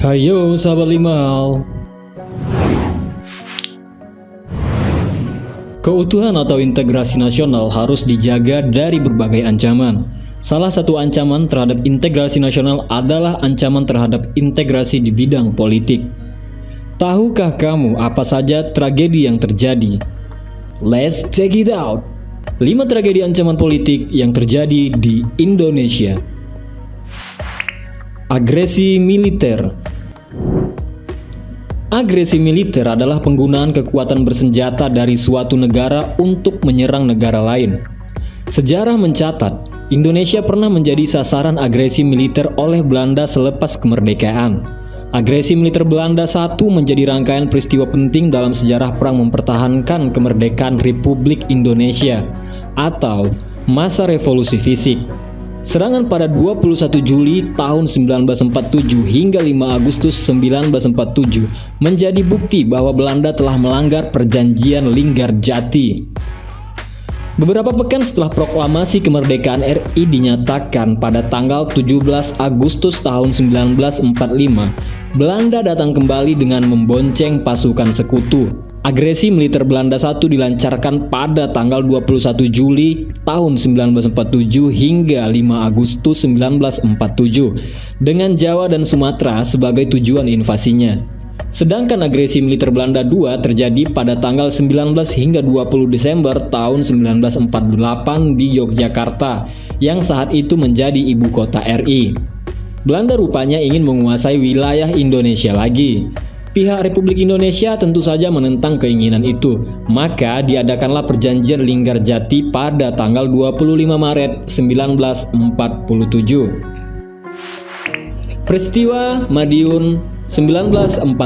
Hayo sahabat Limal. Keutuhan atau integrasi nasional harus dijaga dari berbagai ancaman. Salah satu ancaman terhadap integrasi nasional adalah ancaman terhadap integrasi di bidang politik. Tahukah kamu apa saja tragedi yang terjadi? Let's check it out. 5 tragedi ancaman politik yang terjadi di Indonesia. Agresi militer. Agresi militer adalah penggunaan kekuatan bersenjata dari suatu negara untuk menyerang negara lain. Sejarah mencatat, Indonesia pernah menjadi sasaran agresi militer oleh Belanda selepas kemerdekaan. Agresi militer Belanda I menjadi rangkaian peristiwa penting dalam sejarah perang mempertahankan kemerdekaan Republik Indonesia atau masa revolusi fisik. Serangan pada 21 Juli tahun 1947 hingga 5 Agustus 1947 menjadi bukti bahwa Belanda telah melanggar perjanjian Linggarjati. Beberapa pekan setelah proklamasi kemerdekaan RI dinyatakan pada tanggal 17 Agustus tahun 1945, Belanda datang kembali dengan membonceng pasukan sekutu. Agresi militer Belanda I dilancarkan pada tanggal 21 Juli tahun 1947 hingga 5 Agustus 1947 dengan Jawa dan Sumatera sebagai tujuan invasinya. Sedangkan agresi militer Belanda II terjadi pada tanggal 19 hingga 20 Desember tahun 1948 di Yogyakarta yang saat itu menjadi ibu kota RI. Belanda rupanya ingin menguasai wilayah Indonesia lagi. Pihak Republik Indonesia tentu saja menentang keinginan itu, maka diadakanlah perjanjian Linggarjati pada tanggal 25 Maret 1947. Peristiwa Madiun 1948.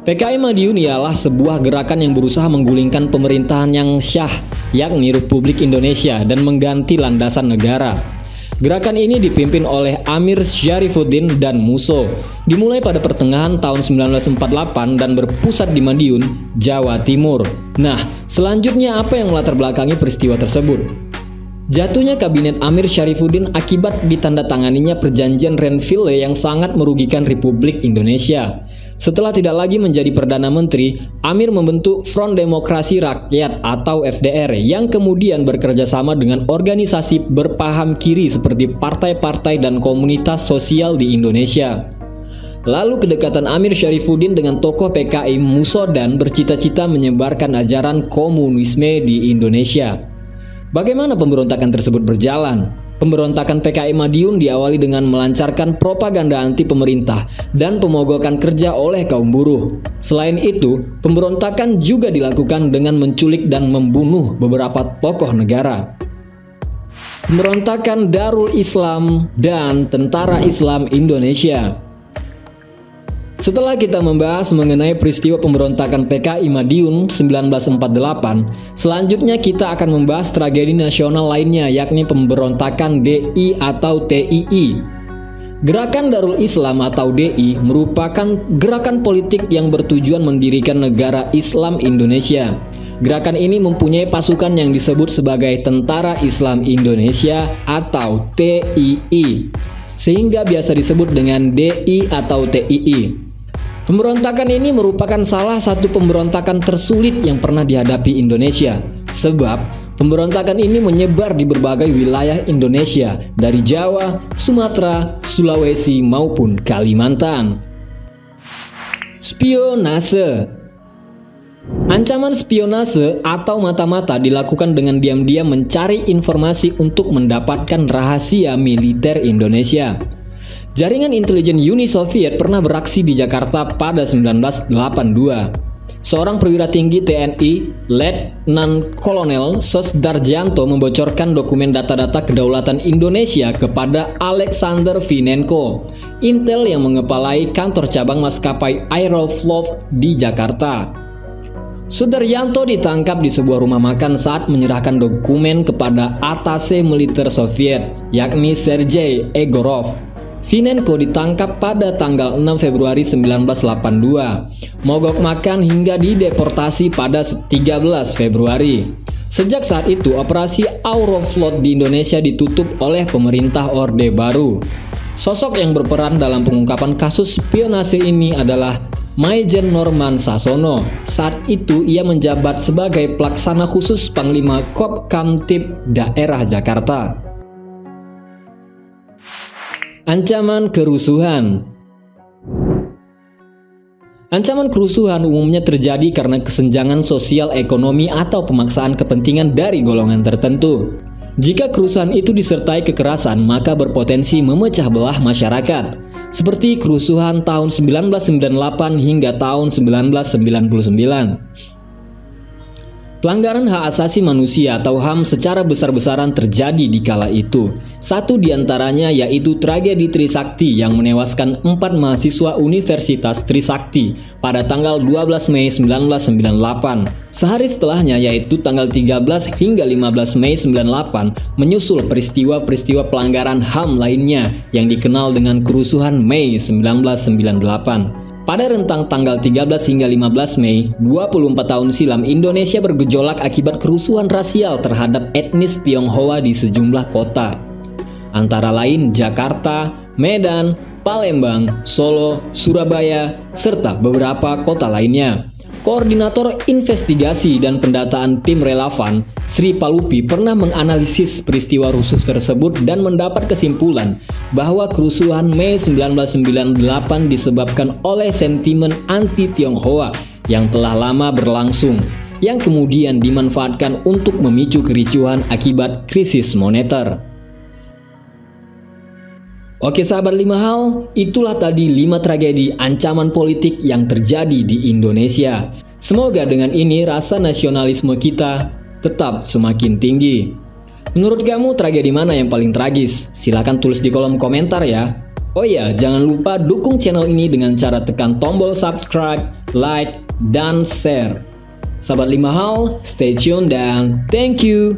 PKI Madiun ialah sebuah gerakan yang berusaha menggulingkan pemerintahan yang syah, yakni Republik Indonesia, dan mengganti landasan negara. Gerakan ini dipimpin oleh Amir Syarifuddin dan Musso, dimulai pada pertengahan tahun 1948 dan berpusat di Madiun, Jawa Timur. Nah, selanjutnya apa yang melatar belakangi peristiwa tersebut? Jatuhnya kabinet Amir Syarifuddin akibat ditandatanganinya perjanjian Renville yang sangat merugikan Republik Indonesia. Setelah tidak lagi menjadi Perdana Menteri, Amir membentuk Front Demokrasi Rakyat atau FDR yang kemudian bekerja sama dengan organisasi berpaham kiri seperti partai-partai dan komunitas sosial di Indonesia. Lalu kedekatan Amir Syarifuddin dengan tokoh PKI Musso dan bercita-cita menyebarkan ajaran komunisme di Indonesia. Bagaimana pemberontakan tersebut berjalan? Pemberontakan PKI Madiun diawali dengan melancarkan propaganda anti pemerintah dan pemogokan kerja oleh kaum buruh. Selain itu, pemberontakan juga dilakukan dengan menculik dan membunuh beberapa tokoh negara. Pemberontakan Darul Islam dan Tentara Islam Indonesia. Setelah kita membahas mengenai peristiwa pemberontakan PKI Madiun 1948, selanjutnya kita akan membahas tragedi nasional lainnya, yakni pemberontakan DI atau TII. Gerakan Darul Islam atau DI merupakan gerakan politik yang bertujuan mendirikan negara Islam Indonesia. Gerakan ini mempunyai pasukan yang disebut sebagai Tentara Islam Indonesia atau TII, sehingga biasa disebut dengan DI atau TII. Pemberontakan ini merupakan salah satu pemberontakan tersulit yang pernah dihadapi Indonesia, sebab pemberontakan ini menyebar di berbagai wilayah Indonesia, dari Jawa, Sumatera, Sulawesi maupun Kalimantan. Spionase. Ancaman spionase atau mata-mata dilakukan dengan diam-diam mencari informasi untuk mendapatkan rahasia militer Indonesia. Jaringan intelijen Uni Soviet pernah beraksi di Jakarta pada 1982. Seorang perwira tinggi TNI, Letnan Kolonel Sosdarjanto membocorkan dokumen data-data kedaulatan Indonesia kepada Alexander Vinenko, Intel yang mengepalai kantor cabang maskapai Aeroflot di Jakarta. Sudaryanto ditangkap di sebuah rumah makan saat menyerahkan dokumen kepada atase militer Soviet, yakni Sergei Egorov. Vinenko ditangkap pada tanggal 6 Februari 1982, mogok makan hingga dideportasi pada 13 Februari. Sejak saat itu, operasi Aeroflot di Indonesia ditutup oleh pemerintah Orde Baru. Sosok yang berperan dalam pengungkapan kasus spionase ini adalah Maijen Norman Sasono. Saat itu ia menjabat sebagai pelaksana khusus Panglima Kopkamtib Daerah Jakarta. Ancaman kerusuhan. Ancaman kerusuhan umumnya terjadi karena kesenjangan sosial ekonomi atau pemaksaan kepentingan dari golongan tertentu. Jika kerusuhan itu disertai kekerasan, maka berpotensi memecah belah masyarakat, seperti kerusuhan tahun 1998 hingga tahun 1999. Pelanggaran hak asasi manusia atau HAM secara besar-besaran terjadi di kala itu. Satu di antaranya yaitu tragedi Trisakti yang menewaskan 4 mahasiswa Universitas Trisakti pada tanggal 12 Mei 1998. Sehari setelahnya yaitu tanggal 13 hingga 15 Mei 98 menyusul peristiwa-peristiwa pelanggaran HAM lainnya yang dikenal dengan kerusuhan Mei 1998. Pada rentang tanggal 13 hingga 15 Mei, 24 tahun silam Indonesia bergejolak akibat kerusuhan rasial terhadap etnis Tionghoa di sejumlah kota. Antara lain Jakarta, Medan, Palembang, Solo, Surabaya, serta beberapa kota lainnya. Koordinator Investigasi dan Pendataan Tim Relevan, Sri Palupi pernah menganalisis peristiwa rusuh tersebut dan mendapat kesimpulan bahwa kerusuhan Mei 1998 disebabkan oleh sentimen anti-Tionghoa yang telah lama berlangsung, yang kemudian dimanfaatkan untuk memicu kericuhan akibat krisis moneter. Oke sahabat 5 hal, itulah tadi 5 tragedi ancaman politik yang terjadi di Indonesia. Semoga dengan ini rasa nasionalisme kita tetap semakin tinggi. Menurut kamu tragedi mana yang paling tragis? Silahkan tulis di kolom komentar ya. Oh iya, jangan lupa dukung channel ini dengan cara tekan tombol subscribe, like, dan share. Sahabat 5 hal, stay tune dan thank you.